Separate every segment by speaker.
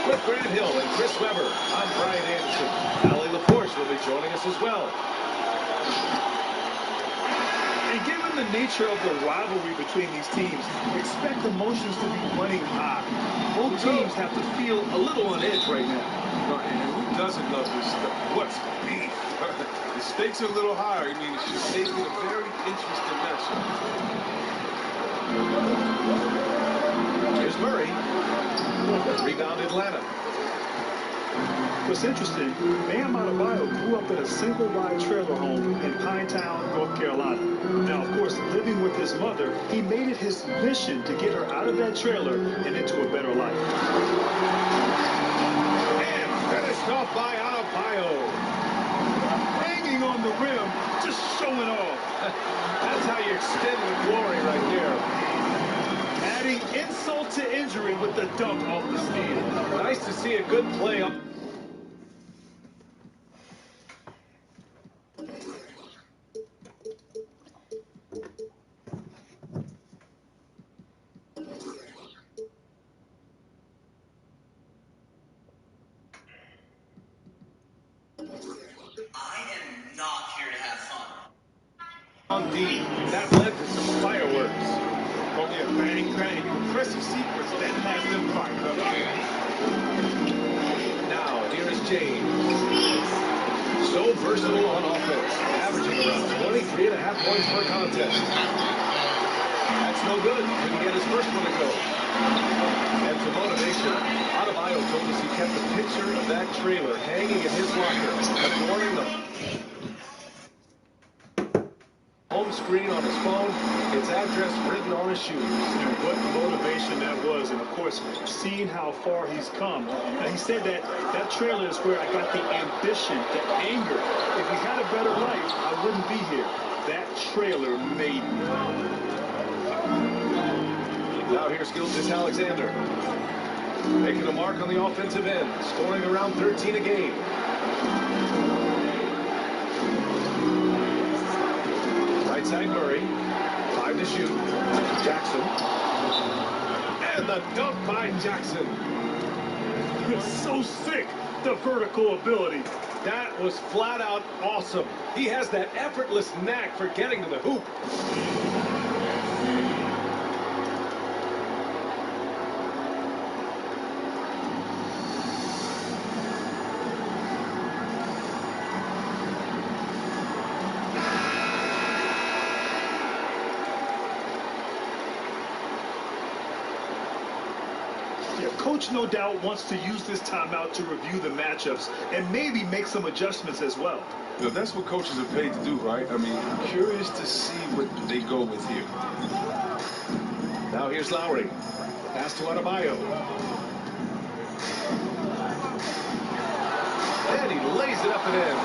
Speaker 1: With Grant Hill and Chris Webber, I'm Brian Anderson. Allie LaForce will be joining us as well.
Speaker 2: And given the nature of the rivalry between these teams, expect emotions to be running high. Both teams have to feel a little on edge right now.
Speaker 3: And who doesn't love this stuff? What's beef? The stakes are a little higher. I mean, it should make it a very interesting matchup.
Speaker 1: Here's Murray. Rebound Atlanta.
Speaker 2: What's interesting, Bam Adebayo grew up in a single-wide trailer home in Pinetown, North Carolina. Now, of course, living with his mother, he made it his mission to get her out of that trailer and into a better life.
Speaker 1: And finished off by Adebayo.
Speaker 2: Hanging on the rim, just showing off.
Speaker 1: That's how you extend the glory right there.
Speaker 2: Adding insult to injury with the dunk off the steal.
Speaker 1: Nice to see a good play up. On D, that led to some fireworks.
Speaker 3: Oh, yeah, bang, bang. Impressive sequence that has them fired up.
Speaker 1: Now, here is James. So versatile on offense, averaging around 23.5 points per contest. That's no good. Didn't get his first one to go. And for motivation, Adebayo told us he kept a picture of that trailer hanging in his locker, adorning the home screen on his phone, its address written on his shoes.
Speaker 2: And what motivation that was, and of course, seeing how far he's come. Now, he said that that trailer is where I got the ambition, the anger. If he had a better life, I wouldn't be here. That trailer made me.
Speaker 1: Now here's Gilgeous Alexander. Making a mark on the offensive end, scoring around 13 a game. Right side Murray. 5 to shoot. Jackson. And the dunk by Jackson.
Speaker 2: It's so sick, the vertical ability.
Speaker 1: That was flat out awesome. He has that effortless knack for getting to the hoop.
Speaker 2: Yeah, Coach no doubt wants to use this timeout to review the matchups and maybe make some adjustments as well.
Speaker 3: You know, that's what coaches are paid to do, right? I mean, curious to see what they go with here.
Speaker 1: Now here's Lowry. Pass to Adebayo. And he lays it up and in.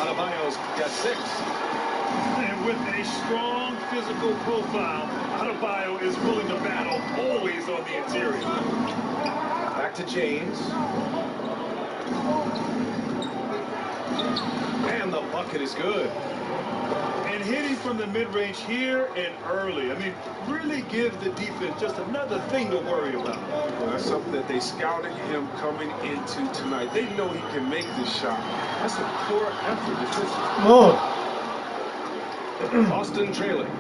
Speaker 1: Adebayo's got 6.
Speaker 2: And with a strong physical profile, Adebayo is willing to battle always on the interior.
Speaker 1: Back to James. And the bucket is good.
Speaker 2: And hitting from the mid-range here and early. I mean, really gives the defense just another thing to worry about.
Speaker 3: Well, that's something that they scouted him coming into tonight. They know he can make this shot. That's a poor effort defensively.
Speaker 2: Oh.
Speaker 1: Austin trailing.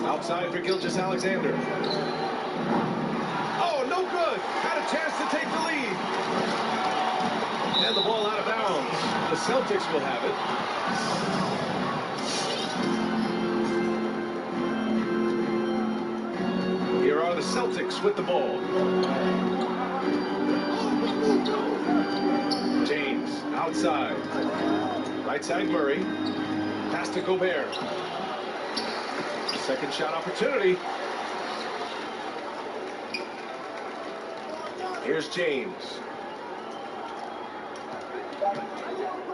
Speaker 1: Outside for Gilgeous Alexander. Oh, no good. Had a chance to take the lead. And the ball out of bounds. The Celtics will have it. Here are the Celtics with the ball. James outside. Right side Murray. Pass to Gobert. Second shot opportunity. Here's James.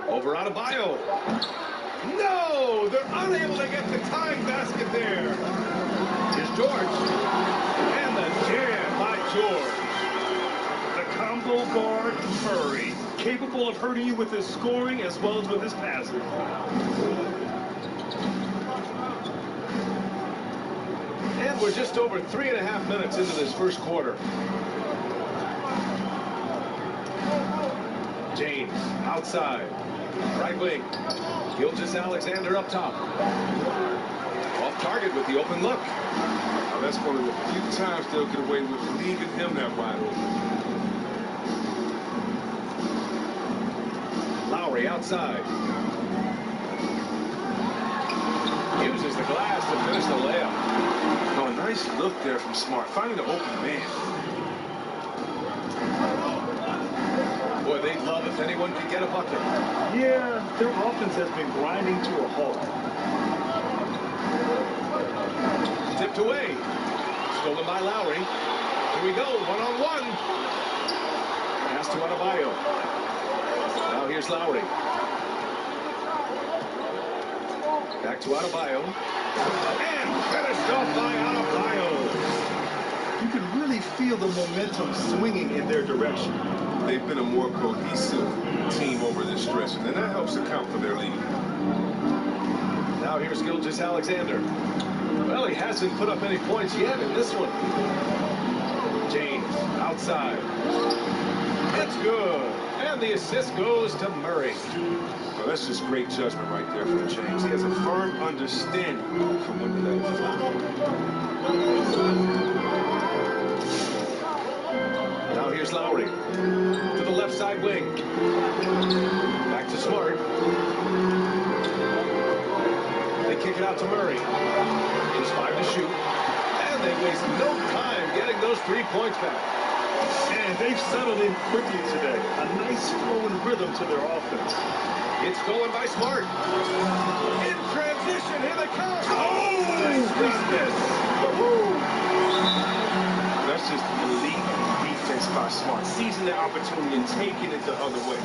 Speaker 1: Over Adebayo. No! They're unable to get the tying basket there. Here's George. And the jam by George.
Speaker 2: The combo guard, Murray, capable of hurting you with his scoring as well as with his passing.
Speaker 1: And And we're just over 3.5 minutes into this first quarter. James outside. Right wing. Gilgeous-Alexander up top. Off target with the open look.
Speaker 3: Now that's one of the few times they'll get away with leaving him that wide open.
Speaker 1: Lowry outside. Uses the glass to finish the layup.
Speaker 3: Oh, nice look there from Smart, finding the open man.
Speaker 1: Boy, they'd love if anyone could get a bucket.
Speaker 2: Yeah, their offense has been grinding to a halt.
Speaker 1: Tipped away. Stolen by Lowry. Here we go, one-on-one. Pass to Adebayo. Now here's Lowry. Back to Adebayo. And finished off by Adebayo.
Speaker 2: You can really feel the momentum swinging in their direction.
Speaker 3: They've been a more cohesive team over this stretch, and that helps account for their lead.
Speaker 1: Now here's Gilgeous-Alexander. Well, he hasn't put up any points yet in this one. James outside. It's good. And the assist goes to Murray.
Speaker 3: Well, that's just great judgment right there from James. He has a firm understanding from when to let it fly.
Speaker 1: Now here's Lowry. To the left side wing. Back to Smart. They kick it out to Murray. Just 5 to shoot. And they waste no time getting those 3 points back.
Speaker 2: And they've settled in quickly today. A nice flow and rhythm to their offense.
Speaker 1: It's stolen by Smart. In transition, here they come. Oh,
Speaker 3: nice
Speaker 1: miss.
Speaker 3: That's just elite defense by Smart. Seizing the opportunity and taking it the other way.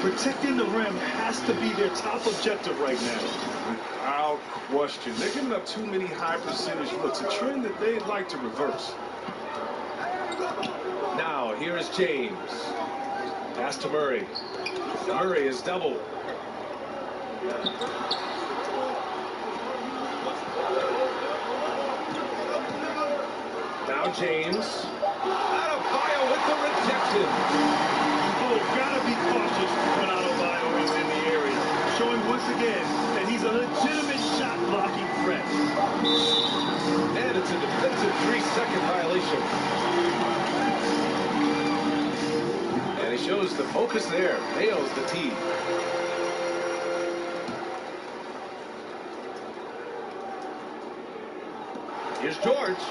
Speaker 2: Protecting the rim has to be their top objective right now.
Speaker 3: Without question. They're giving up too many high percentage looks, a trend that they'd like to reverse.
Speaker 1: Now, here's James. Pass to Murray. Murray is doubled. Now James. Adebayo with the rejection.
Speaker 2: Oh, gotta be cautious when Adebayo is in the area. Showing once again that he's a legitimate shot blocking threat.
Speaker 1: And it's a defensive 3-second violation. And he shows the focus there. Nails the tee. Here's George.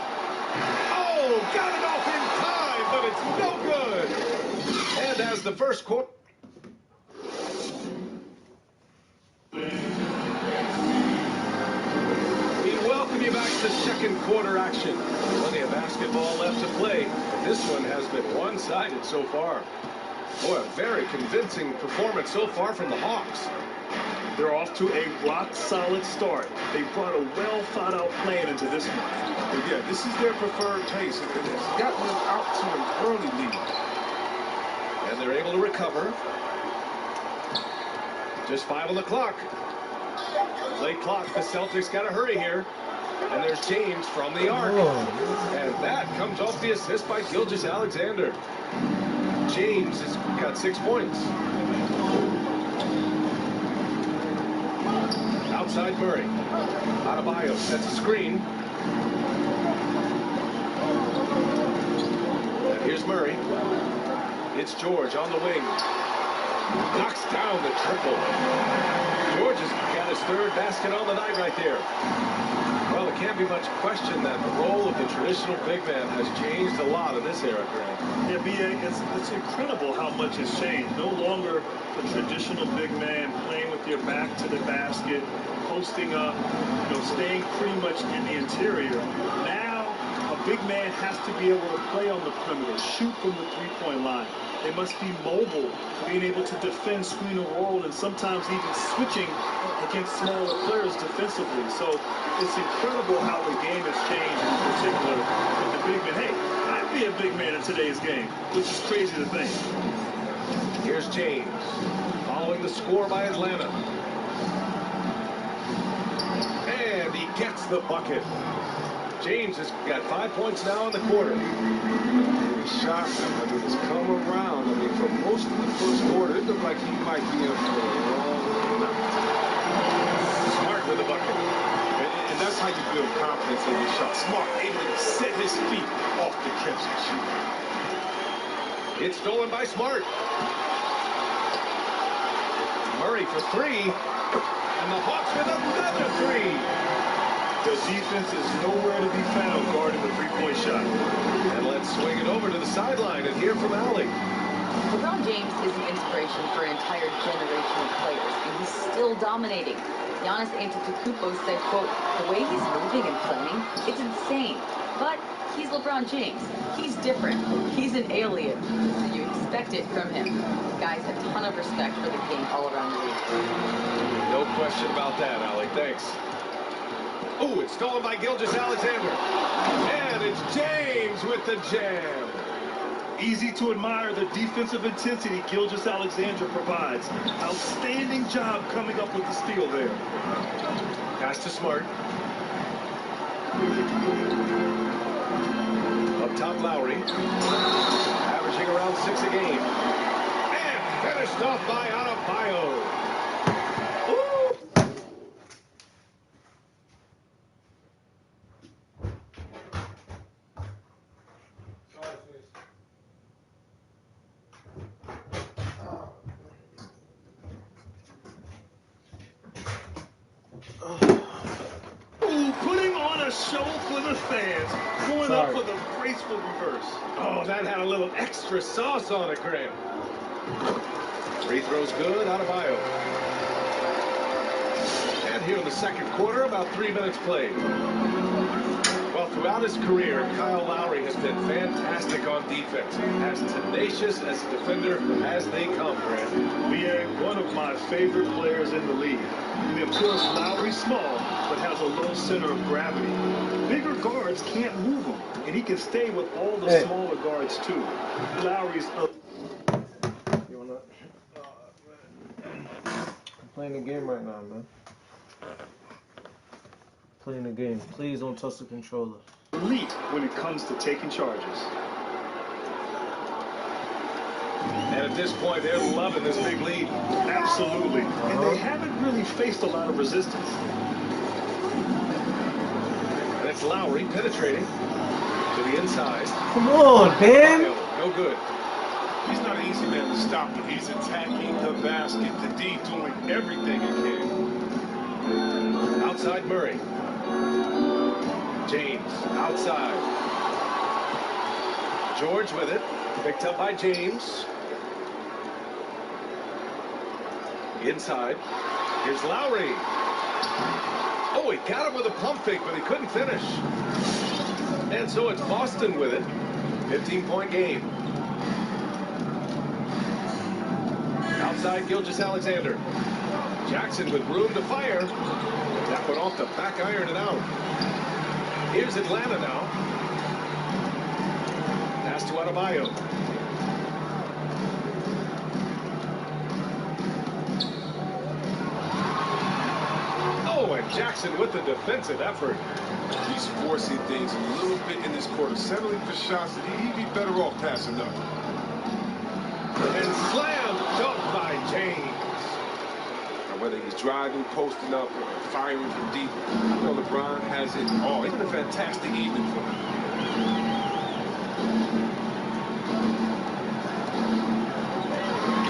Speaker 1: Oh, got it off in time, but it's no good. And as the first quarter. We welcome you back to second quarter action. Plenty of basketball left to play. This one has been one-sided so far. Boy, a very convincing performance so far from the Hawks.
Speaker 2: They're off to a rock-solid start. They brought a well-thought-out plan into this one.
Speaker 3: But yeah, this is their preferred pace, and it's gotten them out to an early lead.
Speaker 1: And they're able to recover. Just 5 on the clock. Play clock. The Celtics got to hurry here. And there's James from the arc. And that comes off the assist by Gilgeous-Alexander. James has got 6 points. Outside Murray. Adebayo sets a screen. And here's Murray. It's George on the wing. Knocks down the triple. George has got his 3rd basket on the night right there. Well, there can't be much question that the role of the traditional big man has changed a lot in this era, Grant.
Speaker 2: Yeah, B.A., it's incredible how much has changed. No longer the traditional big man playing with your back to the basket, posting up, staying pretty much in the interior. Now, a big man has to be able to play on the perimeter, shoot from the three-point line. They must be mobile, being able to defend, screen and roll, and sometimes even switching against smaller players defensively. So it's incredible how the game has changed, in particular with the big man. Hey, I'd be a big man in today's game, which is crazy to think.
Speaker 1: Here's James, following the score by Atlanta. And he gets the bucket. James has got 5 points now in the quarter.
Speaker 3: The shot, I mean, has come around. I mean, for most of the first quarter, it looked like he might be in for a long night.
Speaker 1: Smart with the bucket.
Speaker 3: And that's how you build confidence in your shot. Smart, able to set his feet off the catch and shoot.
Speaker 1: It's stolen by Smart. Murray for three. And the Hawks with another three.
Speaker 2: The defense is nowhere to be found guarding the three-point shot.
Speaker 1: And let's swing it over to the sideline and hear from Allie.
Speaker 4: LeBron James is an inspiration for an entire generation of players, and he's still dominating. Giannis Antetokounmpo said, quote, "The way he's moving and playing, it's insane. But he's LeBron James. He's different. He's an alien. So you expect it from him." Guys, a ton of respect for the game all around the league.
Speaker 1: No question about that, Allie. Thanks. Oh, it's stolen by Gilgeous-Alexander. And it's James with the jam.
Speaker 2: Easy to admire the defensive intensity Gilgeous-Alexander provides. Outstanding job coming up with the steal there.
Speaker 1: Pass to Smart. Up top, Lowry. Averaging around 6 a game. And finished off by Adebayo.
Speaker 2: Putting on a show for the fans. Going up with a graceful reverse.
Speaker 1: Oh, that had a little extra sauce on it, Graham. Free throws good, Adebayo. And here in the second quarter, about 3 minutes played. Well, throughout his career, Kyle Lowry has been fantastic on defense. As tenacious as a defender as they come, Graham.
Speaker 2: Leah, one of my favorite players in the league. I mean, of course, Lowry's small, but has a low center of gravity. Bigger guards can't move him, and he can stay with all the smaller guards, too. Lowry's up.
Speaker 5: You wanna? I'm playing the game right now, man. Playing the game. Please don't touch the controller.
Speaker 2: Elite when it comes to taking charges.
Speaker 1: And at this point, they're loving this big lead.
Speaker 2: Absolutely. And they haven't really faced a lot of resistance.
Speaker 1: And it's Lowry penetrating to the inside.
Speaker 5: Come on, man.
Speaker 1: No good.
Speaker 3: He's not an easy man to stop when he's attacking the basket. The D doing everything he can.
Speaker 1: Outside Murray. James outside. George with it. Picked up by James. Inside. Here's Lowry. Oh, he got him with a pump fake, but he couldn't finish. And so it's Boston with it. 15-point game. Outside Gilgeous-Alexander. Jackson with room to fire. That went off the back iron and out. Here's Atlanta now. Pass to Adebayo. Oh, and Jackson with the defensive effort.
Speaker 3: He's forcing things a little bit in this quarter, settling for shots that he'd be better off passing up.
Speaker 1: And slam dunk by James.
Speaker 3: Now, whether he's driving, posting up, or firing from deep, you know LeBron has it all. Even a fantastic evening for him.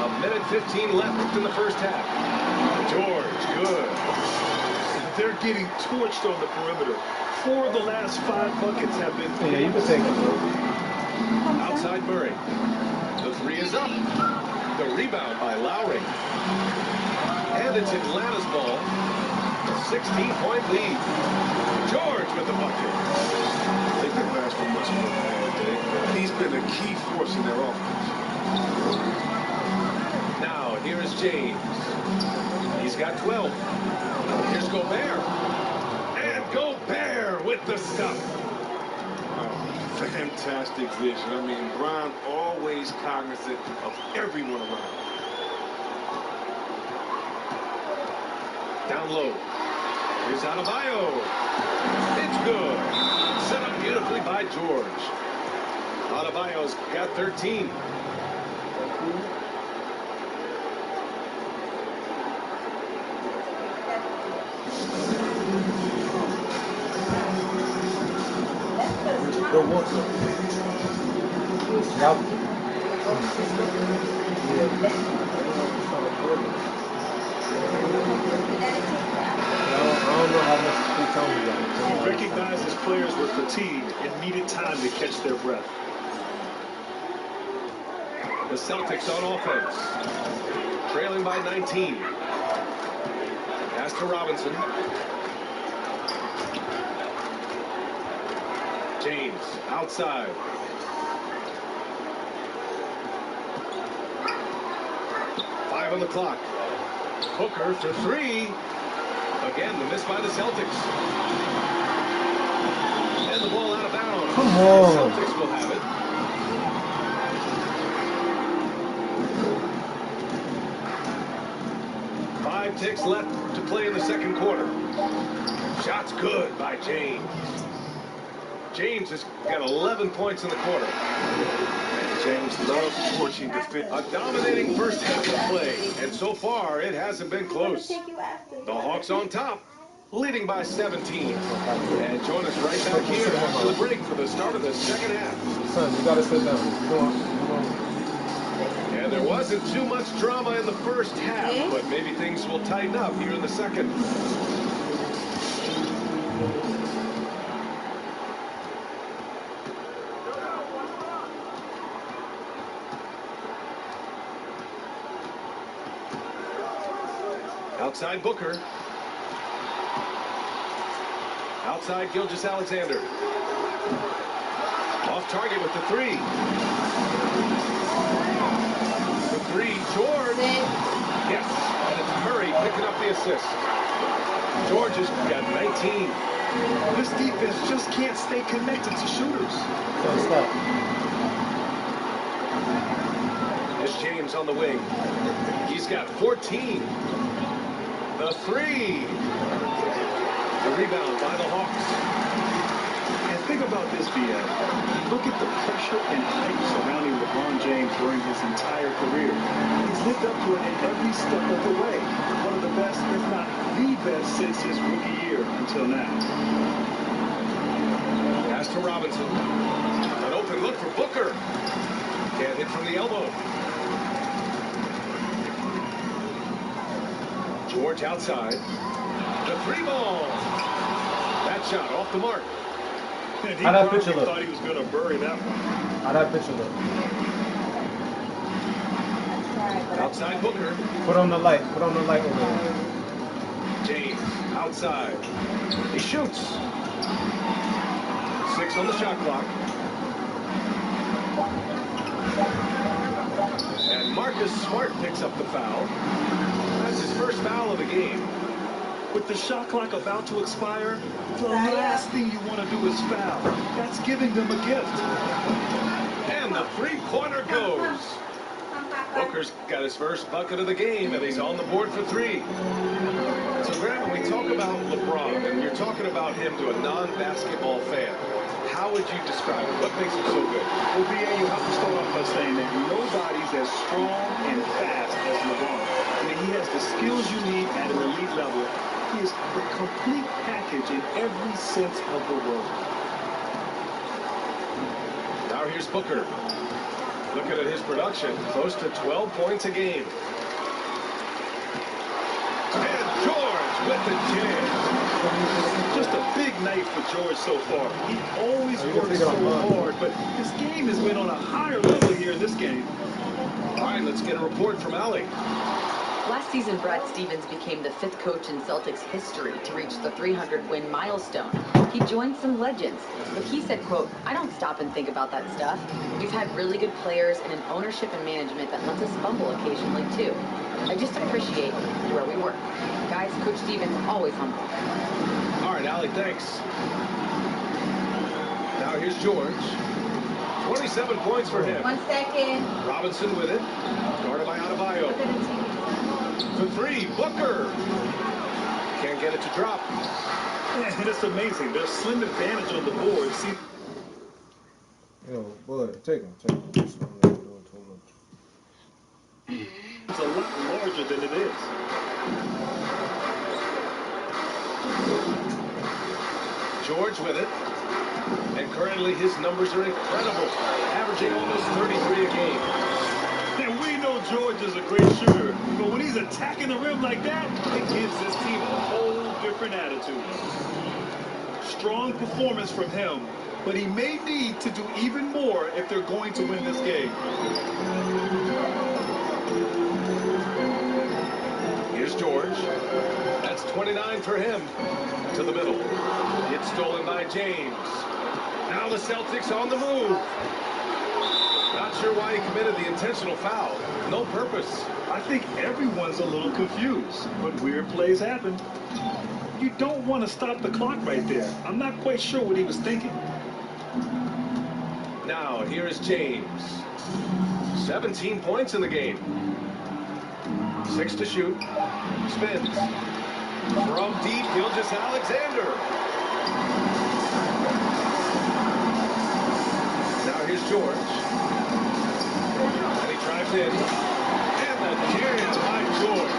Speaker 1: A minute 15 left in the first half. George, good.
Speaker 2: They're getting torched on the perimeter. 4 of the last 5 buckets have been.
Speaker 5: Yeah, you can take it, bro.
Speaker 1: Outside Murray. The three is up. The rebound by Lowry. And it's Atlanta's ball. A 16-point lead. George with the bucket.
Speaker 3: They can ask for much more than that today. He's been a key force in their offense.
Speaker 1: Now, here is James. He's got 12. Here's Gobert. And Gobert with the stuff.
Speaker 3: Oh, fantastic vision. I mean, Brown always cognizant of everyone around.
Speaker 1: Down low. Here's Adebayo. It's good. Set up beautifully by George. Adebayo's got 13.
Speaker 5: Go walk it. Yep. I don't know how much free time we got.
Speaker 2: He recognized his players were fatigued and needed time to catch their breath.
Speaker 1: The Celtics on offense. Trailing by 19. Pass to Robinson. James outside. Five on the clock. Booker for three. Again, the miss by the Celtics. And the ball out of bounds.
Speaker 5: Come on.
Speaker 1: The Celtics will have it. Five ticks left to play in the second quarter. Shot's good by James. James has got 11 points in the quarter.
Speaker 3: James loves torching defense.
Speaker 1: A dominating first half of play, and so far it hasn't been close. The Hawks on top, leading by 17. And join us right back here after the break for the start of the second half.
Speaker 5: Son, you gotta sit down.
Speaker 1: And there wasn't too much drama in the first half, but maybe things will tighten up here in the second. Outside Booker. Outside Gilgeous-Alexander. Off target with the three. The three, George. Yes, and it's Murray picking up the assist. George has got 19.
Speaker 2: This defense just can't stay connected to shooters.
Speaker 5: Stop.
Speaker 1: There's James on the wing. He's got 14. The three. The rebound by the Hawks.
Speaker 2: And think about this, BS. Look at the pressure and hype surrounding LeBron James during his entire career. He's lived up to it in every step of the way. One of the best, if not the best, since his rookie year until now.
Speaker 1: Pass to Robinson. An open look for Booker. Can't hit from the elbow. George outside. The three ball. That shot off the mark.
Speaker 2: And he
Speaker 5: How'd that
Speaker 2: probably
Speaker 5: picture look?
Speaker 2: thought he was going to bury that one.
Speaker 5: How'd that picture look?
Speaker 1: Outside Booker.
Speaker 5: Put on the light. Put on the light over there.
Speaker 1: James outside. He shoots. 6 on the shot clock. And Marcus Smart picks up the foul. That's his first foul of the game.
Speaker 2: With the shot clock about to expire, the last thing you want to do is foul. That's giving them a gift.
Speaker 1: And the three-pointer goes. Booker's got his first bucket of the game, and he's on the board for three. So, Graham, when we talk about LeBron, and you're talking about him to a non-basketball fan, how would you describe it? What makes him so good?
Speaker 2: Well, BA, you have to start off by saying that nobody's as strong and fast as LeBron. I mean, he has the skills you need at an elite level. He is the complete package in every sense of the word.
Speaker 1: Now here's Booker. Looking at his production, close to 12 points a game. And George with the jam.
Speaker 2: Just a big night for George so far. He always works so hard, but his game has been on a higher level here in this game.
Speaker 1: All right, let's get a report from Allie.
Speaker 4: Last season, Brad Stevens became the 5th coach in Celtics history to reach the 300-win milestone. He joined some legends, but he said, quote, "I don't stop and think about that stuff. We've had really good players and an ownership and management that lets us fumble occasionally, too. I just appreciate where we work." Guys, Coach Stevens always humble.
Speaker 1: All right, Allie, thanks. Now here's George. 27 points for him.
Speaker 6: 1 second.
Speaker 1: Robinson with it. Guarded by Adebayo.
Speaker 6: Look at the team.
Speaker 1: For three, Booker. Can't get it to drop.
Speaker 2: And it's amazing. There's slim advantage on the board. See,
Speaker 5: Yo, boy, take him. I'm not doing too much.
Speaker 2: it's a lot larger than it is.
Speaker 1: George with it. And currently his numbers are incredible, averaging almost 33 a game.
Speaker 2: And we know George is a great shooter, but when he's attacking the rim like that, it gives this team a whole different attitude. Strong performance from him, but he may need to do even more if they're going to win this game.
Speaker 1: Here's George. That's 29 for him. To the middle. It's stolen by James. Now the Celtics on the move. Not sure why he committed the intentional foul. No purpose.
Speaker 2: I think everyone's a little confused, but weird plays happen. You don't want to stop the clock right there. I'm not quite sure what he was thinking.
Speaker 1: Now here is James. 17 points in the game. 6 to shoot. Spins. From deep, Gilgeous-Alexander. Now here's George. And he drives in. And the carry by George.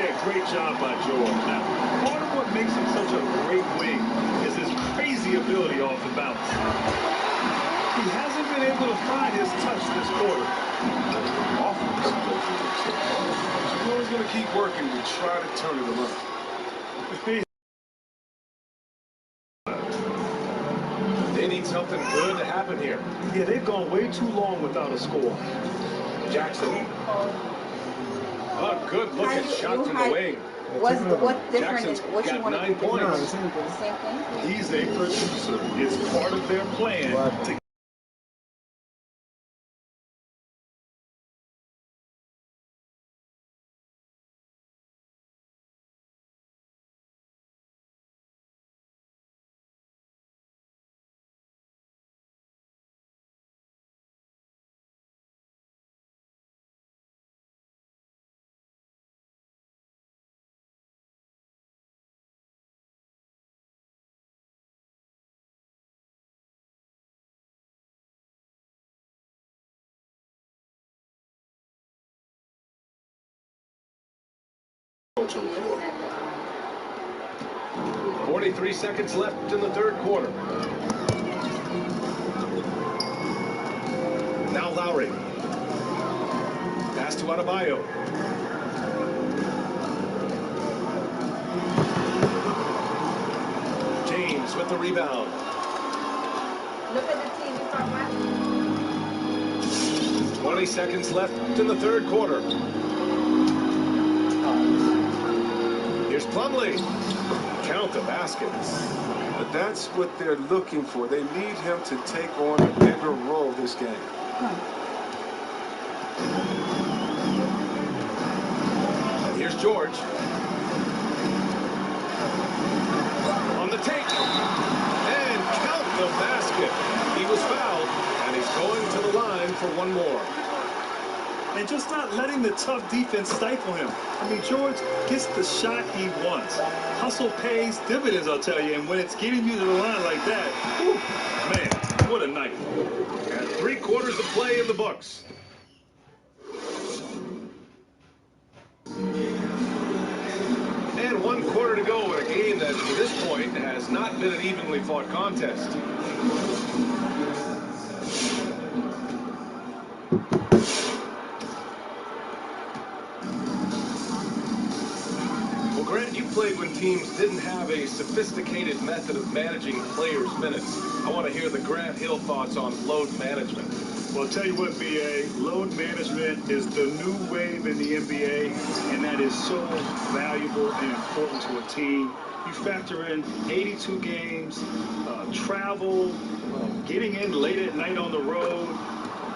Speaker 2: Yeah, great job by George. Now, part of what makes him such a great wing is his crazy ability off the bounce. He hasn't been able to find his touch this quarter.
Speaker 3: Offense doesn't. He's always going to keep working to try to turn it around.
Speaker 1: They need something good to happen here.
Speaker 2: Yeah, they've gone way too long without a score.
Speaker 1: Jackson. A good looking shot from the wing.
Speaker 6: What different
Speaker 1: Jackson's
Speaker 6: is what you
Speaker 1: got
Speaker 6: want
Speaker 1: 9
Speaker 6: to do?
Speaker 5: No, the
Speaker 1: points.
Speaker 5: same thing.
Speaker 6: The same thing?
Speaker 2: He's a producer. It's part of their plan to
Speaker 3: Coach on the floor.
Speaker 1: 43 seconds left in the third quarter. Now Lowry. Pass to Adebayo. James with the rebound.
Speaker 6: Look at the team you talking about.
Speaker 1: 20 seconds left in the third quarter. Here's Plumlee. Count the baskets.
Speaker 3: But that's what they're looking for. They need him to take on a bigger role this game.
Speaker 1: And here's George. On the take. And count the basket. He was fouled, and he's going to the line for one more.
Speaker 2: and just not letting the tough defense stifle him. I mean, George gets the shot he wants. Hustle pays dividends, I'll tell you, and when it's getting you to the line like that, whew, man, what a night.
Speaker 1: And 3 quarters of play in the books. And 1 quarter to go in a game that, to this point, has not been an evenly fought contest. Well, Grant, you played when teams didn't have a sophisticated method of managing players' minutes. I want to hear the Grant Hill thoughts on load management.
Speaker 2: Well, I'll tell you what, BA, load management is the new wave in the NBA, and that is so valuable and important to a team. You factor in 82 games, travel, getting in late at night on the road,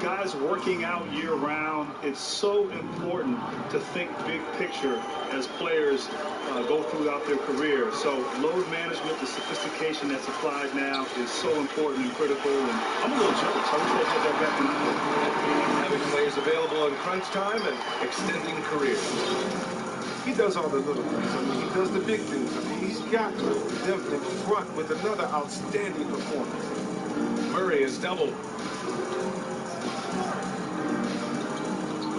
Speaker 2: guys working out year-round. It's so important to think big picture as players go throughout their career. So load management, the sophistication that's applied now is so important and critical. And I'm a little jealous. I wish they had that back in the day.
Speaker 1: Having players available in crunch time and extending careers.
Speaker 3: He does all the little things. I mean, he does the big things. I mean, he's got them in front with another outstanding performance.
Speaker 1: Murray is doubled.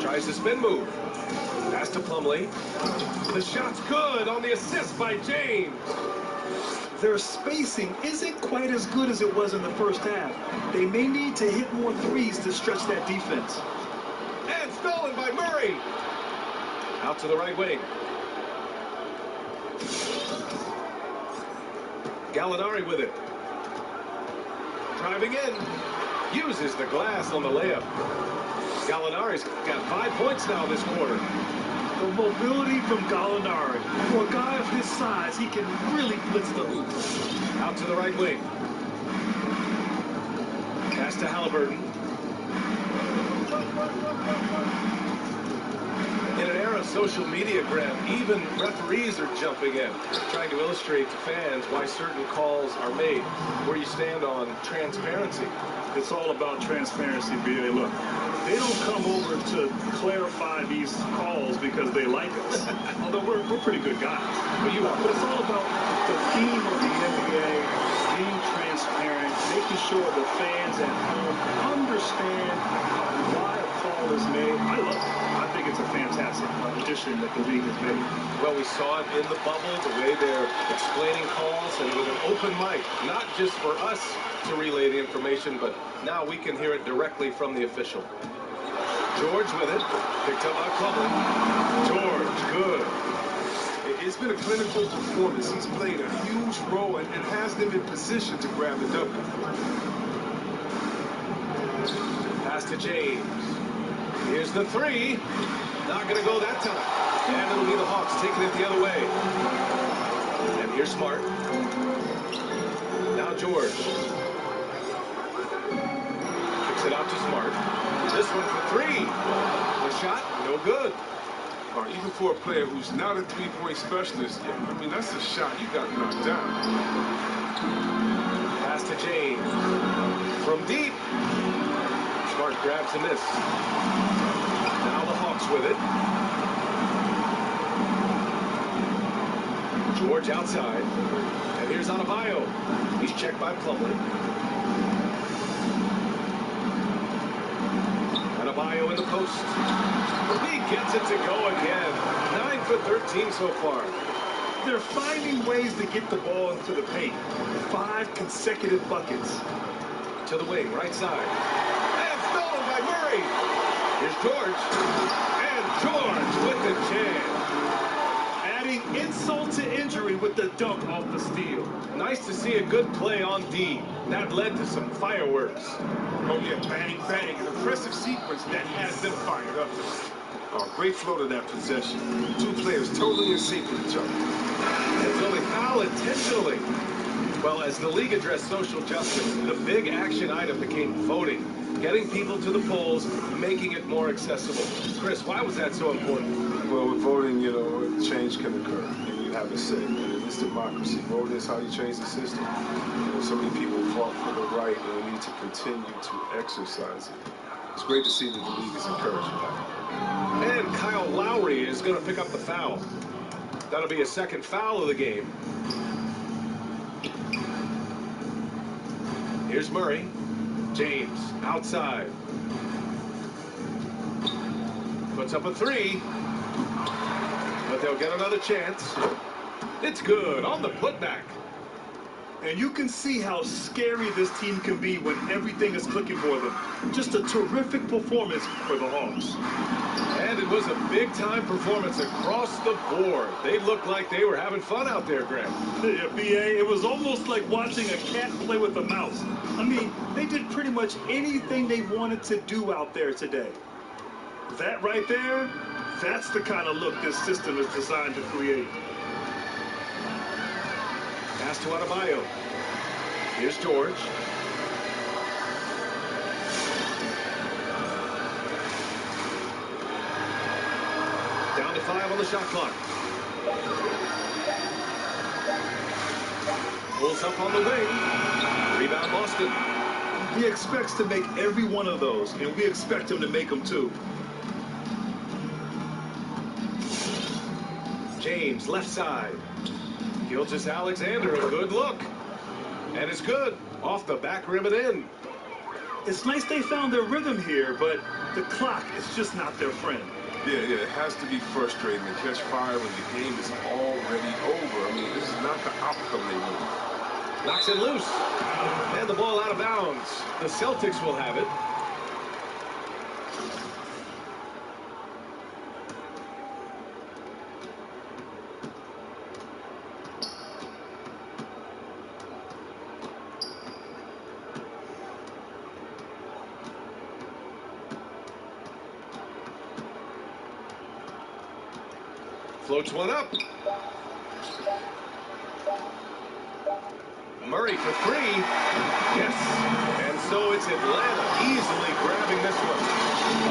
Speaker 1: Tries the spin move. Pass to Plumlee. The shot's good on the assist by James.
Speaker 2: Their spacing isn't quite as good as it was in the first half. They may need to hit more threes to stretch that defense.
Speaker 1: And stolen by Murray. Out to the right wing. Gallinari with it. Driving in. Uses the glass on the layup. Gallinari's got 5 points now this quarter.
Speaker 2: The mobility from Gallinari. For a guy of his size, he can really blitz the hoop.
Speaker 1: Out to the right wing. Pass to Halliburton. In an era of social media grab, even referees are jumping in, trying to illustrate to fans why certain calls are made. Where you stand on transparency.
Speaker 2: It's all about transparency, BA. Look, they don't come over to clarify these calls because they like us. Although we're pretty good guys. But it's all about the theme of the NBA, being transparent, making sure the fans at home understand why a call is made. I love it. I think it's a fantastic addition that the league has made.
Speaker 1: Well, we saw it in the bubble, the way they're explaining calls, and with an open mic, not just for us to relay the information, but now we can hear it directly from the official. George with it, picked up by Plumlee. George, good.
Speaker 3: It's been a clinical performance. He's played a huge role and has them in position to grab the W.
Speaker 1: Pass to James. Here's the three. Not going to go that time. And it'll be the Hawks taking it the other way. And here's Smart. Now George. Kicks it out to Smart. This one for three. The shot, no good.
Speaker 3: Even for a player who's not a three-point specialist, I mean, that's a shot you got to knock down.
Speaker 1: Pass to James. From deep. Smart grabs and miss. Now the Hawks with it. George outside. And here's Adebayo. He's checked by Plumlee. Adebayo in the post. He gets it to go again. 9 for 13 so far.
Speaker 2: They're finding ways to get the ball into the paint. 5 consecutive buckets.
Speaker 1: To the wing, right side. And stolen by Murray. Here's George. And George with the jam.
Speaker 2: Adding insult to injury with the dunk off the steal.
Speaker 1: Nice to see a good play on D. That led to some fireworks.
Speaker 3: Oh, yeah, bang, bang. An impressive sequence that has them fired up. Oh, great flow to that possession. Two players totally in sync with each other.
Speaker 1: And so they foul intentionally. Well, as the league addressed social justice, the big action item became voting. Getting people to the polls, making it more accessible. Chris, why was that so important?
Speaker 3: Well, with voting, you know, change can occur. And you have a say. And in this democracy, voting is how you change the system. You know, so many people fought for the right, and we need to continue to exercise it. It's great to see that the league is encouraging that.
Speaker 1: And Kyle Lowry is going to pick up the foul. That'll be a second foul of the game. Here's Murray. James outside. Puts up a three. But they'll get another chance. It's good on the putback.
Speaker 2: And you can see how scary this team can be when everything is clicking for them. Just a terrific performance for the Hawks.
Speaker 1: And it was a big-time performance across the board. They looked like they were having fun out there, Greg.
Speaker 2: Yeah, B.A., it was almost like watching a cat play with a mouse. I mean, they did pretty much anything they wanted to do out there today. That right there, that's the kind of look this system is designed to create.
Speaker 1: Pass to Adebayo. Here's George. Down to 5 on the shot clock. Pulls up on the wing. Rebound Boston.
Speaker 2: He expects to make every one of those, and we expect him to make them too.
Speaker 1: James, left side. Gilgeous Alexander, a good look. And it's good. Off the back rim and in.
Speaker 2: It's nice they found their rhythm here, but the clock is just not their friend.
Speaker 3: Yeah, it has to be frustrating to catch fire when the game is already over. I mean, this is not the outcome they wanted.
Speaker 1: Knocks it loose. And the ball out of bounds. The Celtics will have it. Floats one up. Murray for 3. Yes. And so it's Atlanta easily grabbing this one.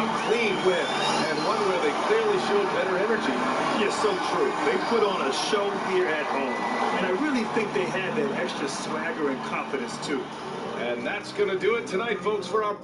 Speaker 1: A clean win. And one where they clearly showed better energy.
Speaker 2: Yeah, so true. They put on a show here at home. And I really think they had that extra swagger and confidence too.
Speaker 1: And that's going to do it tonight, folks, for our...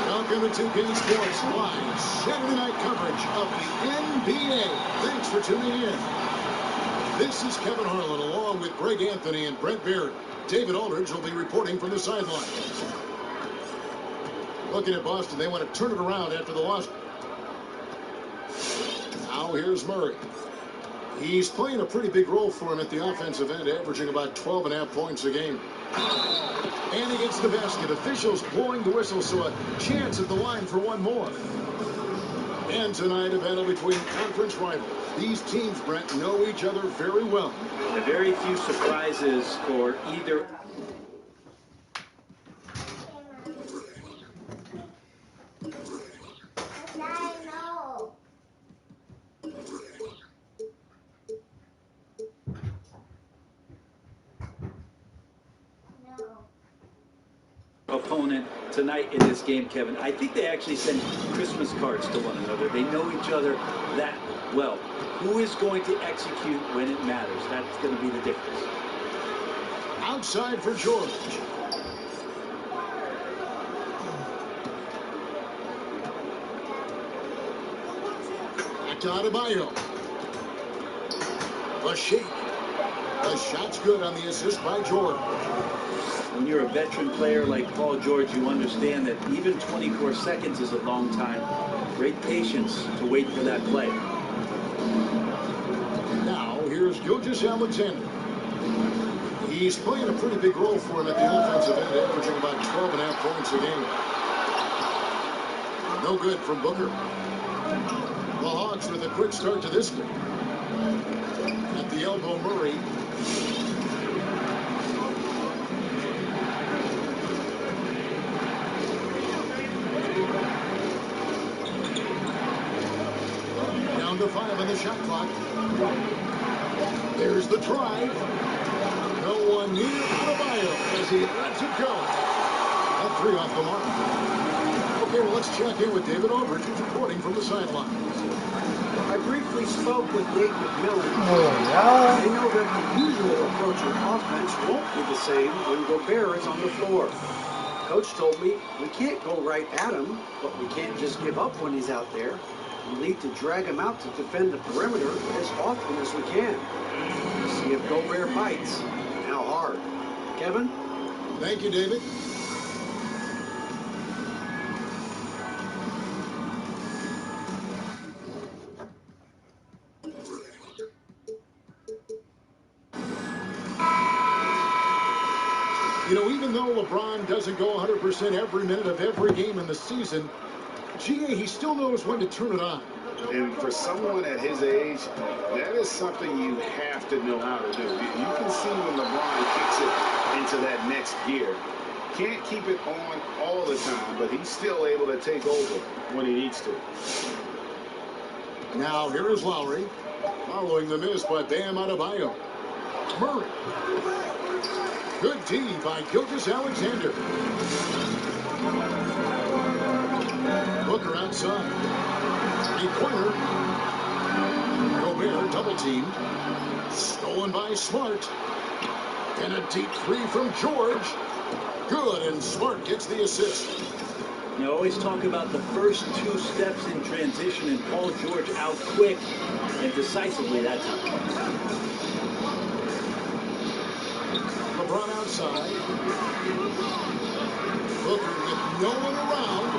Speaker 7: Welcome to 2K Sports Live Saturday night coverage of the NBA. Thanks for tuning in. This is Kevin Harlan along with Greg Anthony and Brent Beard. David Aldridge will be reporting from the sideline. Looking at Boston, they want to turn it around after the loss. Now here's Murray. He's playing a pretty big role for him at the offensive end, averaging about 12.5 points a game. And he gets the basket. Officials blowing the whistle, so a chance at the line for one more. And tonight, a battle between conference rivals. These teams, Brent, know each other very well.
Speaker 8: Very few surprises for either. Opponent tonight in this game, Kevin. I think they actually send Christmas cards to one another. They know each other that well. Who is going to execute when it matters? That's going to be the difference.
Speaker 7: Outside for George. to Adebayo. A shake. The shot's good on the assist by George.
Speaker 8: When you're a veteran player like Paul George, you understand that even 24 seconds is a long time. Great patience to wait for that play.
Speaker 7: Now, here's Gilgeous-Alexander. He's playing a pretty big role for him at the offensive end, averaging about 12.5 points a game. No good from Booker. The Hawks with a quick start to this game. At the elbow, Murray. Down to 5 on the shot clock. There's the drive. No one near Adebayo as he lets it go. That 3 off the mark. Okay, well, let's check in with David Aldridge, who's reporting from the sideline.
Speaker 9: I briefly spoke with Nate McMillan.
Speaker 5: yeah.
Speaker 9: They know that the usual approach on offense won't be the same when Gobert is on the floor. Coach told me we can't go right at him, but we can't just give up when he's out there. We need to drag him out to defend the perimeter as often as we can. See if Gobert bites, and how hard. Kevin?
Speaker 7: Thank you, David. You know, even though LeBron doesn't go 100% every minute of every game in the season, GA, he still knows when to turn it on.
Speaker 10: And for someone at his age, that is something you have to know how to do. You can see when LeBron kicks it into that next gear. Can't keep it on all the time, but he's still able to take over when he needs to.
Speaker 7: Now, here is Lowry, following the miss by Bam Adebayo. Murray. Good D by Gilgeous-Alexander. Booker outside. Three-pointer. Gobert double-teamed. Stolen by Smart. And a deep 3 from George. Good, and Smart gets the assist.
Speaker 8: You always talk about the first 2 steps in transition, and Paul George out quick and decisively that time.
Speaker 7: LeBron outside. Booker with no one around.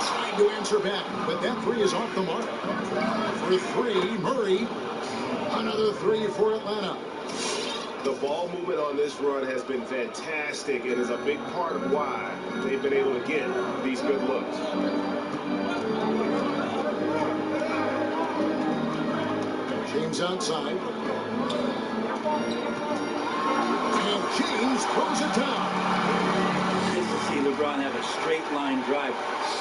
Speaker 7: Trying to answer back, but that 3 is off the mark. For 3, Murray. Another 3 for Atlanta.
Speaker 10: The ball movement on this run has been fantastic and is a big part of why they've been able to get these good looks.
Speaker 7: James outside. And James throws it down.
Speaker 8: Nice to see LeBron have a straight line drive.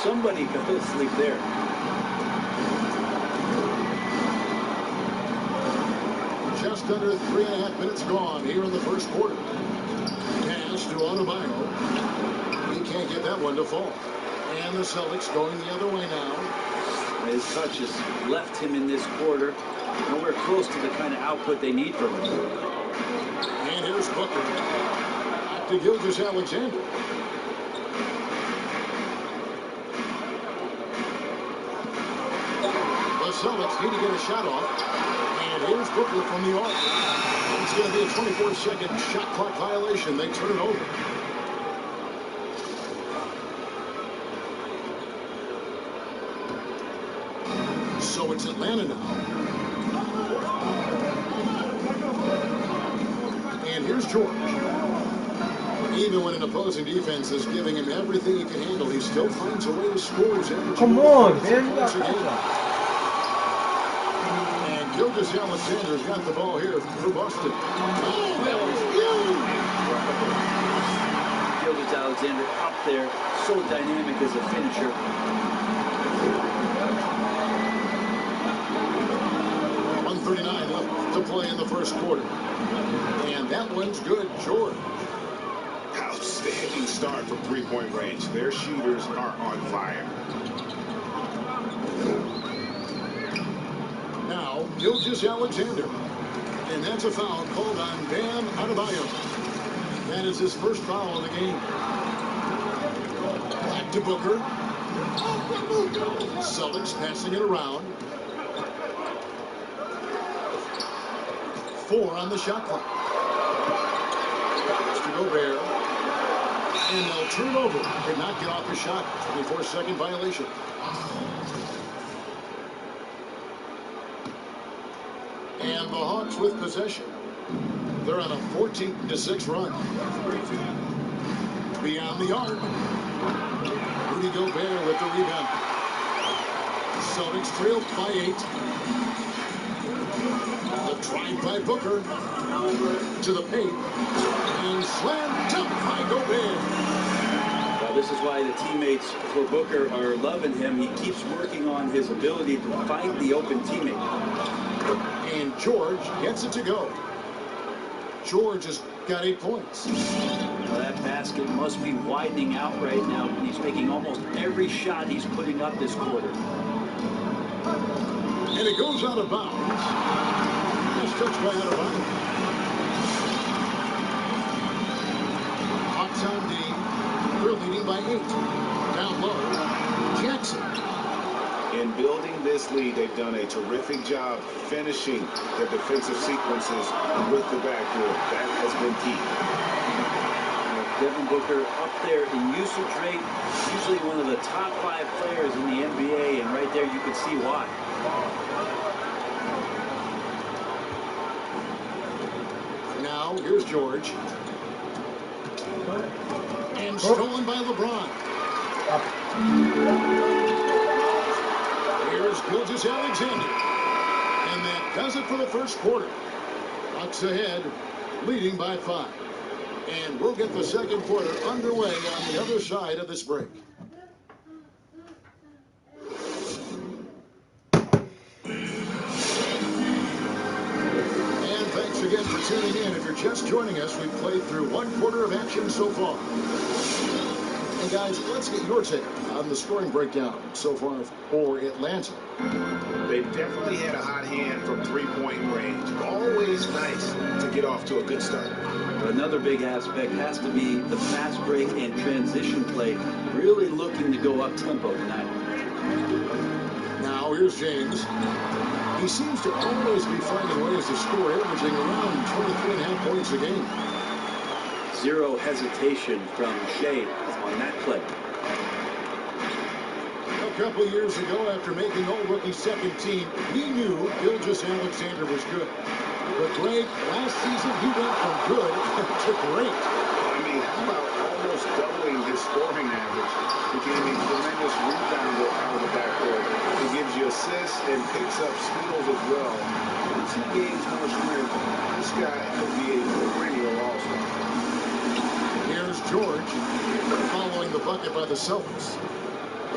Speaker 8: Somebody fell asleep there.
Speaker 7: Just under 3.5 minutes gone here in the first quarter. Pass to Adebayo. He can't get that one to fall. And the Celtics going the other way now.
Speaker 8: His touch has left him in this quarter nowhere close to the kind of output they need from him.
Speaker 7: And here's Booker. Back to Gilgeous-Alexander. The Celtics need to get a shot off. And here's Booker from the arc. It's going to be a 24-second shot clock violation. They turn it over. So it's Atlanta now. And here's George. Even when an opposing defense is giving him everything he can handle, he still finds a way to score.
Speaker 5: Come on, man. You got
Speaker 7: And Gilgeous-Alexander's got the ball here for Boston. Oh, that was huge!
Speaker 8: Gilgeous-Alexander up there, so dynamic as a finisher.
Speaker 7: 1:39 left to play in the first quarter. And that one's good, George.
Speaker 10: Outstanding start from three-point range. Their shooters are on fire.
Speaker 7: Now, Gilgeous-Alexander. And that's a foul called on Bam Adebayo. That is his first foul of the game. Back to Booker. Celtics passing it around. 4 on the shot clock. It's to Gobert. And they'll turn it over. Did not get off the shot. 24-second violation. And the Hawks with possession. They're on a 14-6 run. Beyond the arc. Rudy Gobert with the rebound. Celtics trailed by 8. The drive by Booker to the paint. And slam dunk by Gobert.
Speaker 8: Well, this is why the teammates for Booker are loving him. He keeps working on his ability to find the open teammate.
Speaker 7: And George gets it to go. George has got 8 points.
Speaker 8: Well, that basket must be widening out right now. He's making almost every shot he's putting up this quarter.
Speaker 7: And it goes out of bounds. Nice touch by out of bounds. Hawks on D. They're leading by 8. Down low. Jackson.
Speaker 10: In building this lead, they've done a terrific job finishing the defensive sequences with the backboard. That has been key.
Speaker 8: Devin Booker up there in usage rate, usually one of the top 5 players in the NBA, and right there you can see why.
Speaker 7: Now, here's George. And stolen by LeBron. Here's Gilgeous-Alexander. And that does it for the first quarter. Hawks ahead, leading by 5. And we'll get the second quarter underway on the other side of this break. And thanks again for tuning in. If you're just joining us, we've played through 1 quarter of action so far. And guys, let's get your take on the scoring breakdown so far for Atlanta.
Speaker 10: They definitely had a hot hand from 3-point range. Always nice to get off to a good start.
Speaker 8: Another big aspect has to be the fast break and transition play. Really looking to go up-tempo tonight.
Speaker 7: Now here's James. He seems to always be finding ways to score, averaging around 23.5 points a game.
Speaker 8: Zero hesitation from Shea on that play.
Speaker 7: A couple years ago, after making All-Rookie second team, we knew Gilgeous-Alexander was good. But Greg, last season he went from good to great.
Speaker 10: I mean, how about almost doubling his scoring average? Became a tremendous rebounder out of the backcourt. He gives you assists and picks up steals as well. Once he gains more strength, this guy could be a perennial all-star.
Speaker 7: Here's George following the bucket by the Celtics.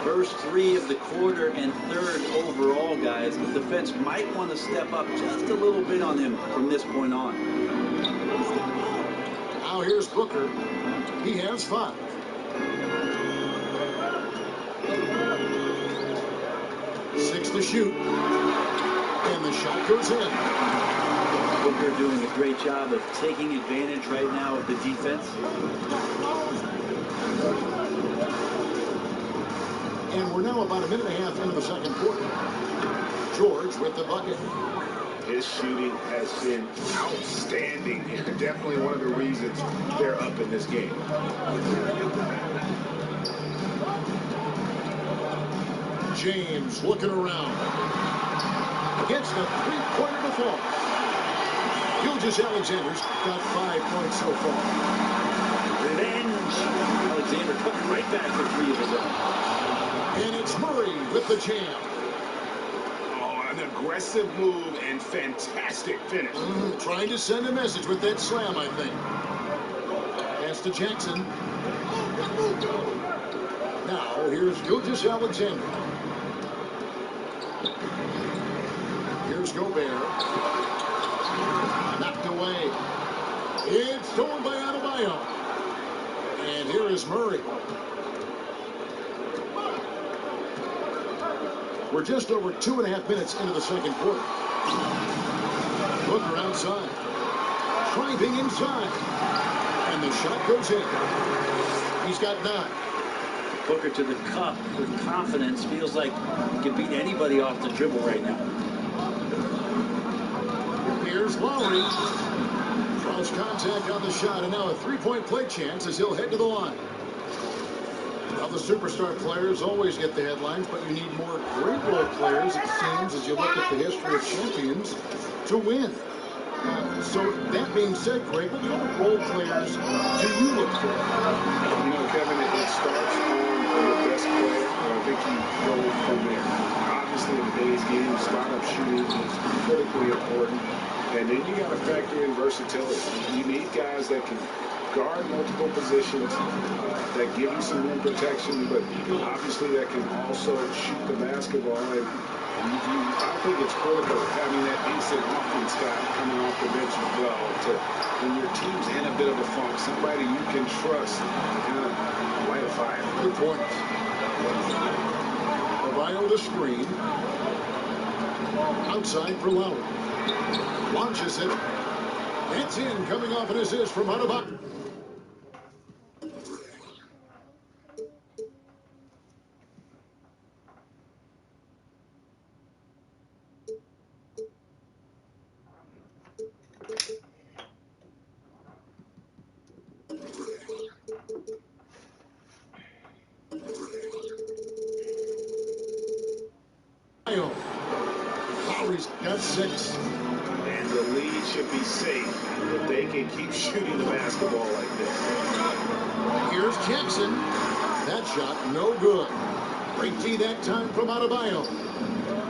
Speaker 8: First 3 of the quarter and 3rd overall, guys. The defense might want to step up just a little bit on him from this point on.
Speaker 7: Now here's Booker. He has 5. Six to shoot. And the shot goes in.
Speaker 8: Booker doing a great job of taking advantage right now of the defense.
Speaker 7: And we're now about a minute and a half into the second quarter. George with the bucket.
Speaker 10: His shooting has been outstanding. Definitely one of the reasons they're up in this game.
Speaker 7: James looking around. Gets the three-pointer to fall. Gilgeous-Alexander's got 5 points so far.
Speaker 8: Revenge. Alexander coming right back for 3 of his own.
Speaker 7: And it's Murray with the jam.
Speaker 10: Oh, an aggressive move and fantastic finish.
Speaker 7: Trying to send a message with that slam, I think. Pass to Jackson. Now, here's Gilgeous-Alexander. Here's Gobert. Knocked away. It's stolen by Adebayo. And here is Murray. We're just over 2.5 minutes into the second quarter. Booker outside. Driving inside. And the shot goes in. He's got 9.
Speaker 8: Booker to the cup with confidence. Feels like he can beat anybody off the dribble right now.
Speaker 7: Here's Here's Lowry. Draws contact on the shot, and now a three-point play chance as he'll head to the line. Now, the superstar players always get the headlines, but you need more great role players, it seems, as you look at the history of champions, to win. So that being said, Greg, what kind of role players do you look for?
Speaker 10: You know, Kevin, it starts on the best player, and I think you go from there. Obviously, in today's game, spot-up shooting is critically important. And then you got to factor in versatility. You need guys that can guard multiple positions, that give you some rim protection, but obviously that can also shoot the basketball. And I think it's critical having that decent offense guy coming off the bench as well to, when your team's in a bit of a funk, somebody you can trust to kind of light a fire.
Speaker 7: Good point. Adebayo to screen. Outside for Lowry. Launches it. It's in, coming off an assist from Adebayo. Lowry's got 6.
Speaker 10: And the lead should be safe if they can keep shooting the basketball like this.
Speaker 7: Here's Jackson. That shot no good. Great D that time from Adebayo.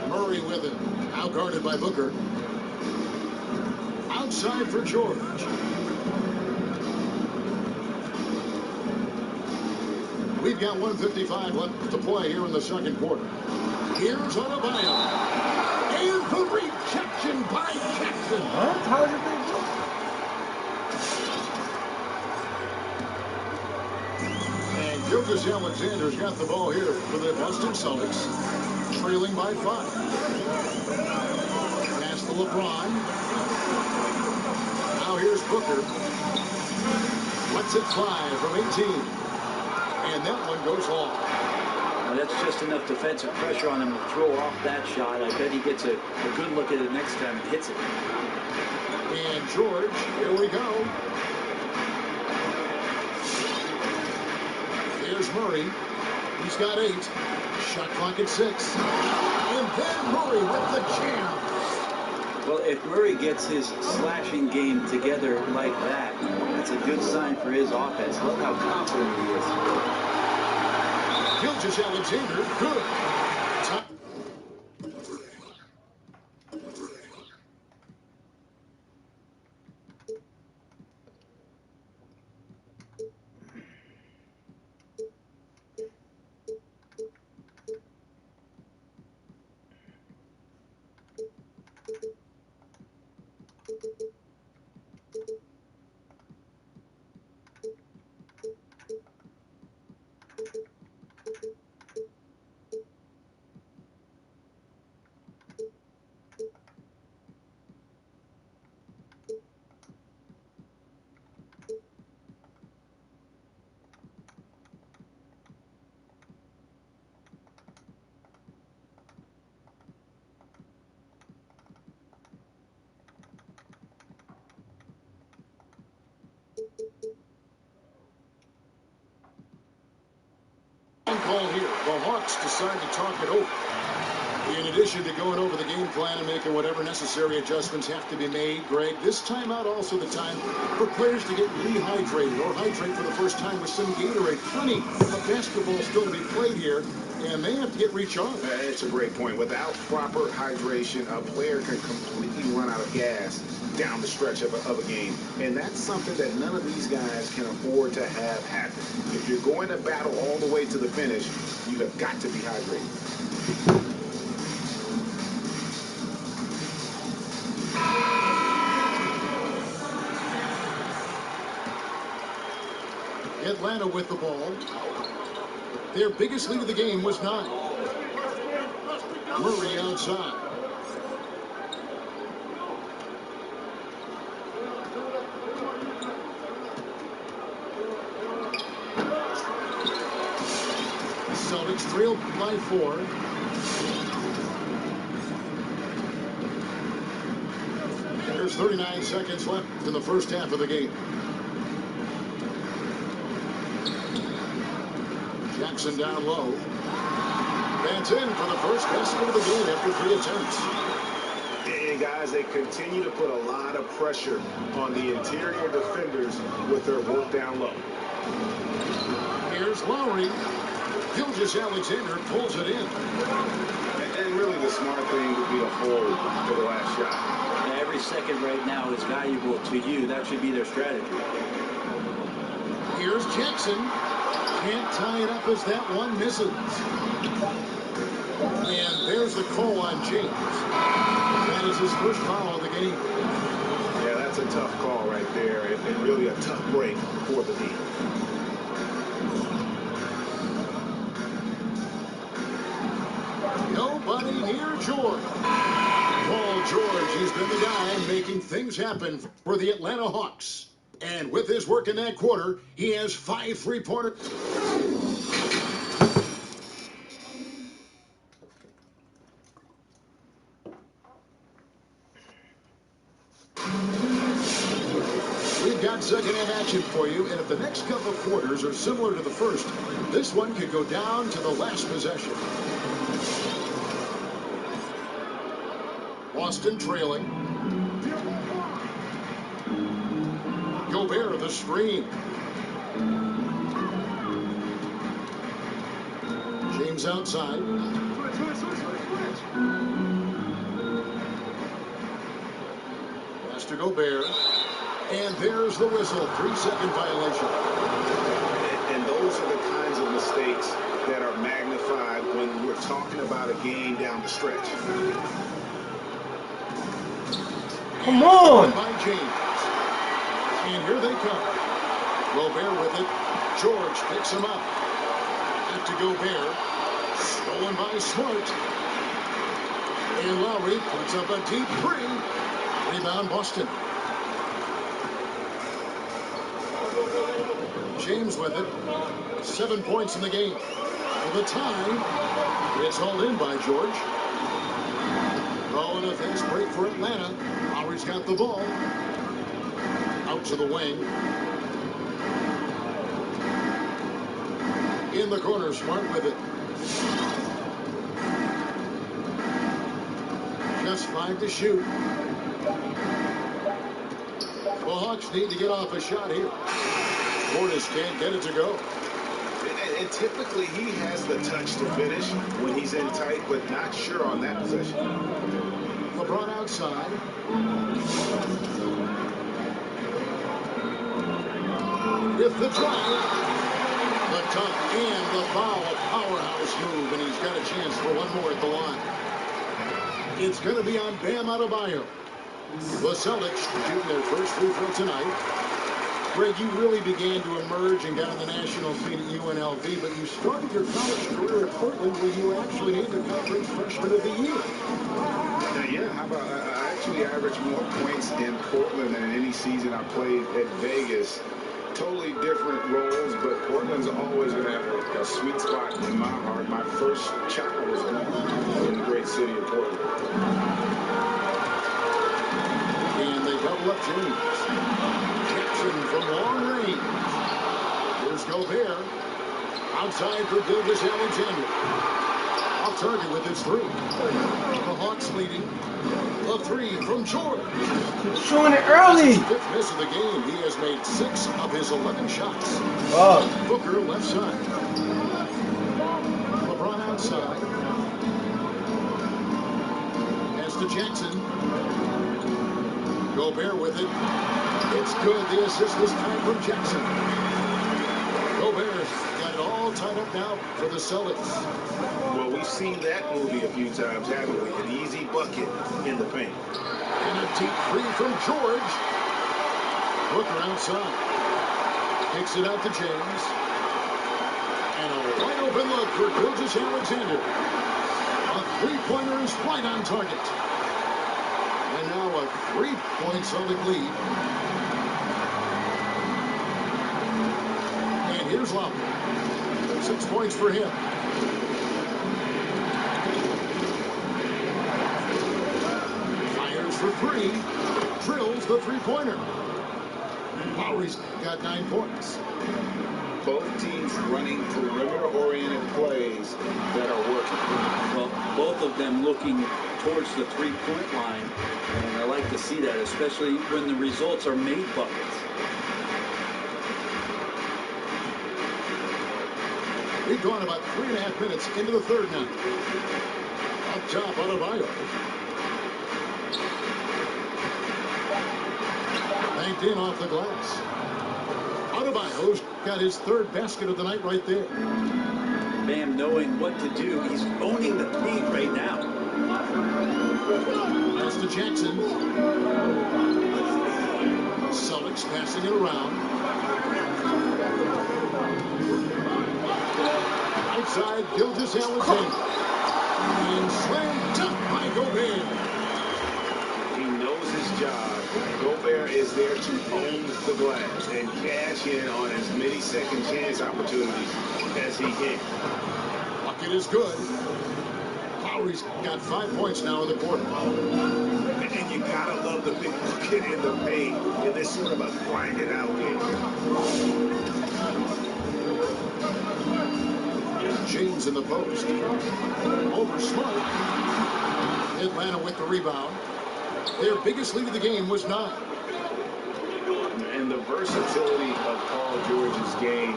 Speaker 7: Murray with it. Out guarded by Booker. Outside for George. We've got 1:55 left to play here in the second quarter. Here's Adebayo. And the rejection by Jackson.
Speaker 5: What? How did they do?
Speaker 7: And Gilgeous Alexander's got the ball here for the Boston Celtics. Trailing by 5. Pass to LeBron. Now here's Booker. Lets it fly from 18. And that one goes long.
Speaker 8: Now that's just enough defensive pressure on him to throw off that shot. I bet he gets a good look at it next time and hits it.
Speaker 7: And George, here we go. Here's Murray. He's got 8. Shot clock at 6. And then Murray with the jam.
Speaker 8: Well, if Murray gets his slashing game together like that, that's a good sign for his offense. Look how confident he is.
Speaker 7: Gilgeous Alexander, good. Call here. The Hawks decide to talk it over. In addition to going over the game plan and making whatever necessary adjustments have to be made, Greg, this timeout also the time for players to get rehydrated or hydrate for the first time with some Gatorade. Plenty of basketball still to be played here, and they have to get recharged.
Speaker 10: It's a great point. Without proper hydration, a player can completely run out of gas down the stretch of a game. And that's something that none of these guys can afford to have happen. If you're going to battle all the way to the finish, you have got to be hydrated.
Speaker 7: Atlanta with the ball. Their biggest lead of the game was 9. Murray outside. Celtics trailed by 4. Here's There's 39 seconds left in the first half of the game. Jackson down low. That's in for the first basket of the game after 3 attempts.
Speaker 10: And guys, they continue to put a lot of pressure on the interior defenders with their work down low.
Speaker 7: Here's Lowry. Gilgeous-Alexander pulls it in.
Speaker 10: And really the smart thing would be to hold for the last shot.
Speaker 8: And every second right now is valuable to you. That should be their strategy.
Speaker 7: Here's Jackson. Can't tie it up as that one misses. And there's the call on James. That is his first foul of the game.
Speaker 10: Yeah, that's a tough call right there, and really a tough break for the team.
Speaker 7: Nobody near George. Paul George has been the guy making things happen for the Atlanta Hawks. And with his work in that quarter, he has 5 3-pointers. We've got second half action for you, and if the next couple of quarters are similar to the first, this one could go down to the last possession. Boston trailing. Gobert the screen. James outside. Pass to Gobert. And there's the whistle. 3-second violation.
Speaker 10: And those are the kinds of mistakes that are magnified when we're talking about a game down the stretch.
Speaker 5: Come on!
Speaker 7: By James. And here they come. Gobert with it. George picks him up. Back to Gobert. Stolen by Smart. And Lowry puts up a deep 3. Rebound Boston. James with it. 7 points in the game. For the tie. It's hauled in by George. Oh, and a fast break for Atlanta. Lowry's got the ball. Out to the wing. In the corner, Smart with it. Just 5 to shoot. The Hawks need to get off a shot here. Portis can't get it to go.
Speaker 10: And typically he has the touch to finish when he's in tight, but not sure on that possession.
Speaker 7: LeBron outside. With the drive. The dunk and the foul. A powerhouse move, and he's got a chance for one more at the line. It's going to be on Bam Adebayo. The Celtics shooting their first free throw tonight. Greg, you really began to emerge and got on the national scene at UNLV, but you started your college career at Portland where you were actually named the conference freshman of the year.
Speaker 10: Yeah, how about I actually averaged more points in Portland than in any season I played at Vegas. Totally different roles, but Portland's always going to have a sweet spot in my heart. My first child was in the great city of Portland.
Speaker 7: And they double up James. Jackson from long range. Here's Gobert. Outside for Gilgeous-Alexander. Off target with his 3. The Hawks leading. A 3 from George.
Speaker 5: Showing it early.
Speaker 7: 5th miss of the game. He has made 6 of his 11 shots.
Speaker 5: Oh.
Speaker 7: Booker left side. LeBron outside. Pass to Jackson. Gobert with it. It's good. The assist this time from Jackson. Gobert's got it all tied up now for the Celtics.
Speaker 10: Well, we've seen that movie a few times, haven't we? An easy bucket in the paint.
Speaker 7: And a deep 3 from George. Booker outside. Kicks it out to James. And a wide open look for Gilgeous-Alexander. A 3-pointer is right on target. And now a 3-point Celtic lead. And here's Lowry. 6 points for him. Fires for 3. drills the three-pointer. Lowry's got 9 points.
Speaker 10: Both teams running perimeter-oriented plays that are working.
Speaker 8: Well, both of them looking towards the three-point line, and I like to see that, especially when the results are made buckets.
Speaker 7: We've gone about 3.5 minutes into the third now. Up top, Adebayo. Banked in off the glass. Adebayo's got his third basket of the night right there.
Speaker 8: Bam knowing what to do. He's owning the paint right now.
Speaker 7: Pass to Jackson. Celtics passing it around. Outside, Gilgeous-Alexander. And slam dunk by Gobert.
Speaker 10: He knows his job. Gobert is there to own the glass and cash in on as many second chance opportunities as he can.
Speaker 7: Bucket is good. Lowry's got 5 points now in the quarter.
Speaker 10: And you gotta love the big bucket in the paint in this sort of a grinded out game.
Speaker 7: James in the post. Over Smart. Atlanta with the rebound. Their biggest lead of the game was 9.
Speaker 10: And the versatility of Paul George's game.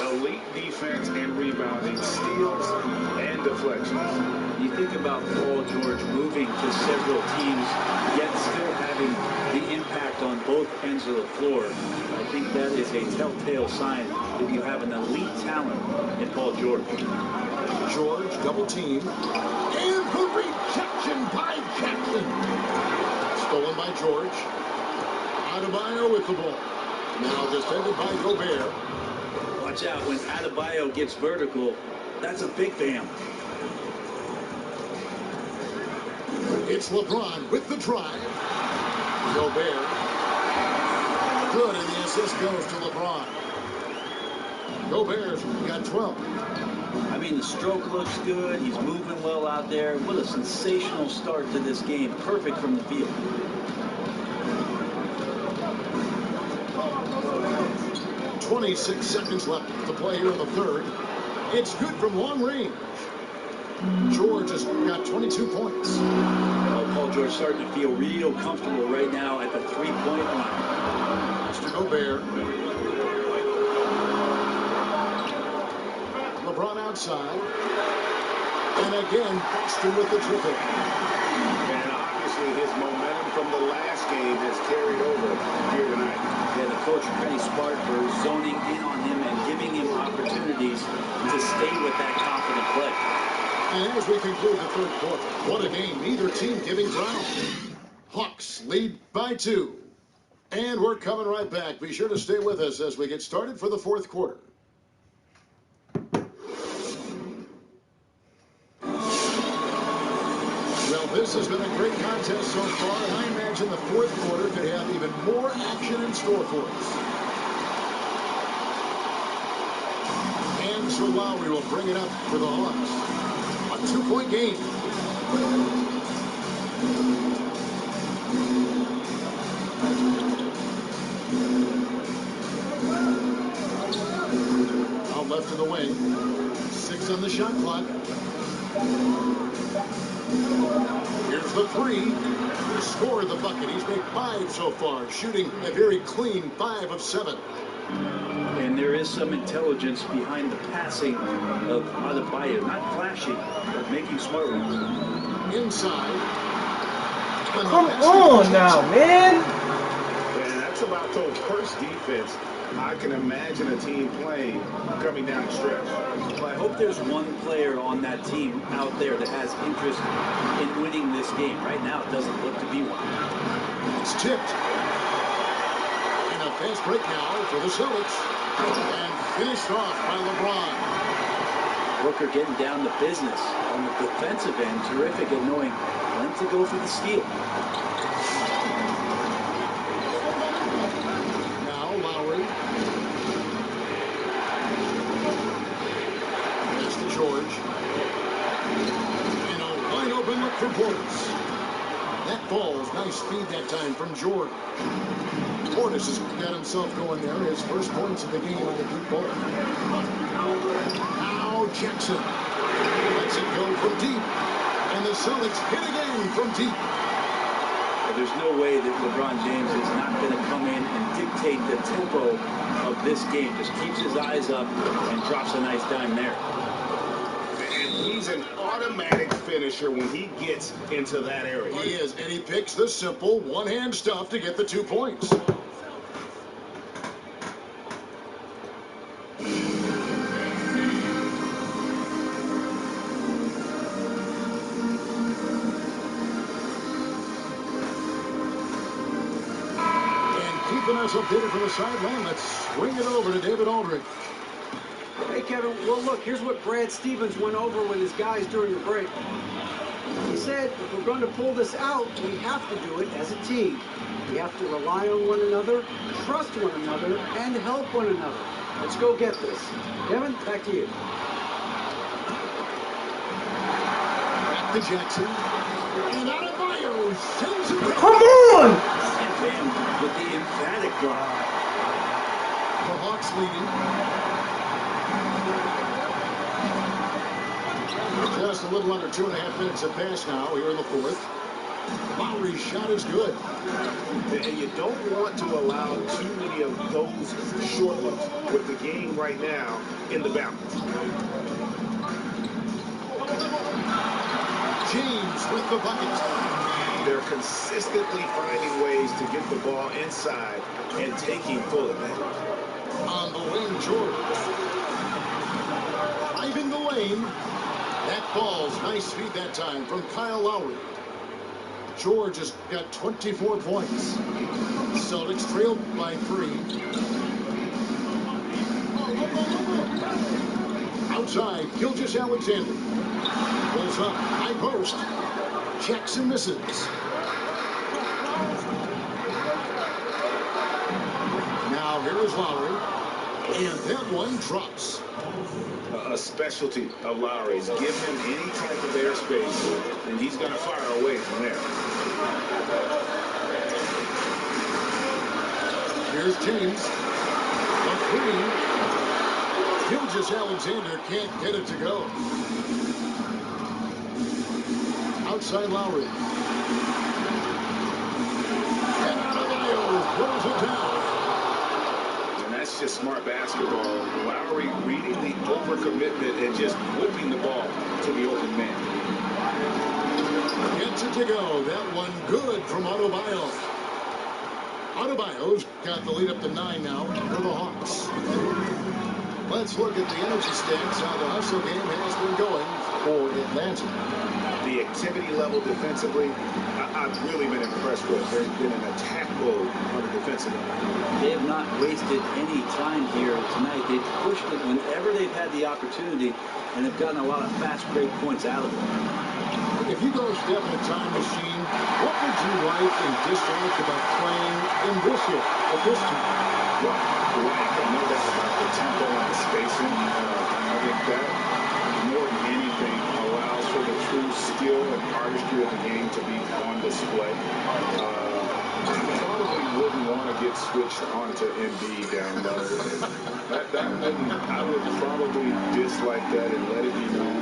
Speaker 10: Elite defense and rebounding, steals and deflections.
Speaker 8: You think about Paul George moving to several teams, yet still having the impact on both ends of the floor. I think that is a telltale sign that you have an elite talent in Paul George.
Speaker 7: George double team. And the rejection by Jackson. Stolen by George. Adebayo with the ball. Now defended by Gobert.
Speaker 8: Watch out when Adebayo gets vertical. That's a big bam.
Speaker 7: It's LeBron with the drive. Gobert. Good, and the assist goes to LeBron. Gobert's got 12.
Speaker 8: I mean, the stroke looks good. He's moving well out there. What a sensational start to this game. Perfect from the field.
Speaker 7: 26 seconds left to play here in the third. It's good from long range. George has got 22 points.
Speaker 8: Well, Paul George starting to feel real comfortable right now at the three-point line.
Speaker 7: Mr. Gobert. LeBron outside. And again, Boston with the triple.
Speaker 10: And obviously his momentum from the last game has carried over here tonight.
Speaker 8: Yeah, the coach pretty smart for zoning in on him and giving him opportunities to stay with that confident play.
Speaker 7: And as we conclude the third quarter, what a game. Neither team giving ground. Hawks lead by 2. And we're coming right back. Be sure to stay with us as we get started for the fourth quarter. Well, this has been a great contest so far, and I imagine the fourth quarter could have even more action in store for us. And so Lowry will bring it up for the Hawks. A 2-point game. Out left in the wing. 6 on the shot clock. Here's the 3. Scored the bucket. He's made 5 so far, shooting a very clean 5 of 7.
Speaker 8: And there is some intelligence behind the passing of Adebayo. Not flashy, but making smart ones.
Speaker 7: Inside.
Speaker 5: Come on now, man.
Speaker 10: And that's about the worst defense I can imagine a team playing coming down the stretch.
Speaker 8: Well, I hope there's one player on that team out there that has interest in winning this game. Right now, it doesn't look to be one.
Speaker 7: It's tipped. And a fast break now for the Celtics. And finished off by LeBron.
Speaker 8: Booker getting down to business on the defensive end. Terrific at knowing when to go for the steal.
Speaker 7: Now Lowry. Pass to George. And a wide open look for Portis. That ball's nice speed that time from George. Portis has got himself going there. His first points of the game on the deep ball. Now Jackson lets it go from deep. And the Celtics hit again from deep.
Speaker 8: There's no way that LeBron James is not going to come in and dictate the tempo of this game. Just keeps his eyes up and drops a nice dime there.
Speaker 10: And he's an automatic finisher when he gets into that area.
Speaker 7: He is, and he picks the simple one-hand stuff to get the 2 points. Keeping us updated from the sideline. Let's swing it over to David Aldridge.
Speaker 9: Hey, Kevin. Well, look, here's what Brad Stevens went over with his guys during the break. He said, if we're going to pull this out, we have to do it as a team. We have to rely on one another, trust one another, and help one another. Let's go get this. Kevin, back to you.
Speaker 7: Back to Jackson. And out of Bio sends it.
Speaker 5: Come on!
Speaker 8: And with the emphatic block.
Speaker 7: The Hawks leading. Just a little under 2.5 minutes have passed now here in the fourth. Lowry's shot is good.
Speaker 10: And you don't want to allow too many of those short ones with the game right now in the balance.
Speaker 7: James with the bucket.
Speaker 10: They're consistently finding ways to get the ball inside and taking full advantage.
Speaker 7: On the wing, George. Driving the lane. That ball's nice speed that time from Kyle Lowry. George has got 24 points. Celtics trailed by 3. Outside, Gilgeous-Alexander. Pulls up, high post. Jackson misses. Now here is Lowry. And that one drops.
Speaker 10: A specialty of Lowry's. Give him any type of airspace, and he's going to fire away from there.
Speaker 7: Here's James. A 3. Gilgeous-Alexander can't get it to go. Outside Lowry. And Adebayo pulls it down.
Speaker 10: That's just smart basketball. Lowry reading the overcommitment and just whipping the ball to the open man.
Speaker 7: Gets it to go. That one good from Adebayo. Adebayo's got the lead up to 9 now for the Hawks. Let's look at the energy stats. How the hustle game has been going for Atlanta.
Speaker 10: The activity level defensively, I've really been impressed with. There's been an attack mode on the defensive end.
Speaker 8: They have not wasted any time here tonight. They've pushed it whenever they've had the opportunity, and have gotten a lot of fast break points out of it.
Speaker 7: If you go step in a time machine, what would you like and dislike about playing in this year, at this time?
Speaker 10: Well, no doubt about the tempo and the spacing. I think that, more than anything, allows for the true skill and artistry of the game to be on display. I probably wouldn't want to get switched onto Embiid down low. I would probably dislike that and let it be known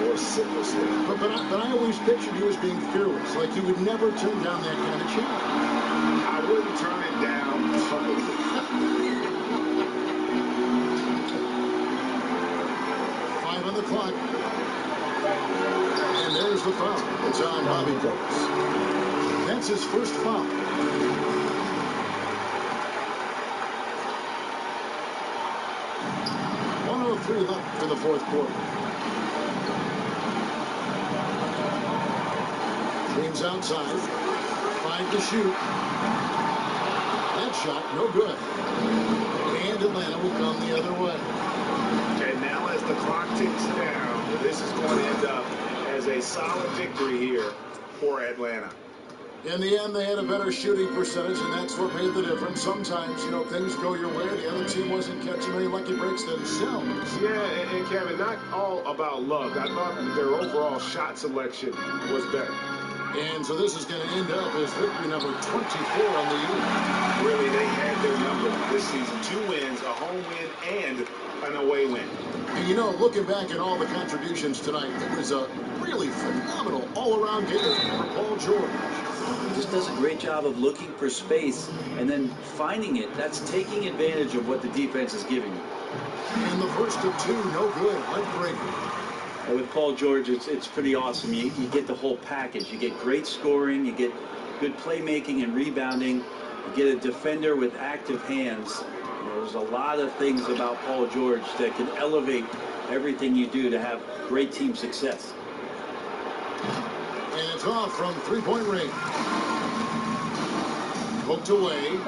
Speaker 10: more simplely.
Speaker 7: But I always pictured you as being fearless, like you would never turn down that kind of challenge.
Speaker 10: I wouldn't turn it down publicly.
Speaker 7: 5 on the clock. And there's the foul. It's on Bobby Brooks. That's his first foul. .103 left for the fourth quarter. James outside. 5 to shoot. That shot, no good. And Atlanta will come the other way.
Speaker 10: And now as the clock ticks down, this is going to end up as a solid victory here for Atlanta.
Speaker 7: In the end, they had a better shooting percentage, and that's what made the difference. Sometimes, things go your way. The other team wasn't catching any lucky breaks themselves.
Speaker 10: Yeah, and Kevin, not all about luck. I thought their overall shot selection was better.
Speaker 7: And so this is going to end up as victory number 24 on the year.
Speaker 10: Really, they had their number this season. 2 wins, a home win, and an away win.
Speaker 7: And you know, looking back at all the contributions tonight, it was a really phenomenal all-around game for Paul George.
Speaker 8: He just does a great job of looking for space and then finding it. That's taking advantage of what the defense is giving you.
Speaker 7: And the first of 2, no good, heartbreaker.
Speaker 8: And with Paul George, it's pretty awesome. You get the whole package. You get great scoring, you get good playmaking and rebounding, you get a defender with active hands. There's a lot of things about Paul George that can elevate everything you do to have great team success.
Speaker 7: And it's off from three-point range. Poked away.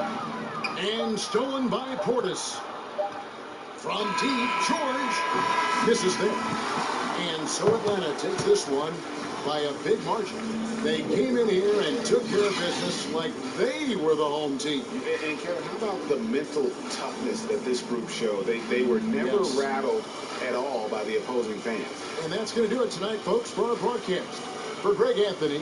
Speaker 7: And stolen by Portis. From deep, George misses there. And so Atlanta takes this one by a big margin. They came in here and took care of business like they were the home team.
Speaker 10: And Kevin, how about the mental toughness that this group showed? They were never rattled at all by the opposing fans.
Speaker 7: And that's going to do it tonight, folks, for our broadcast. For Greg Anthony,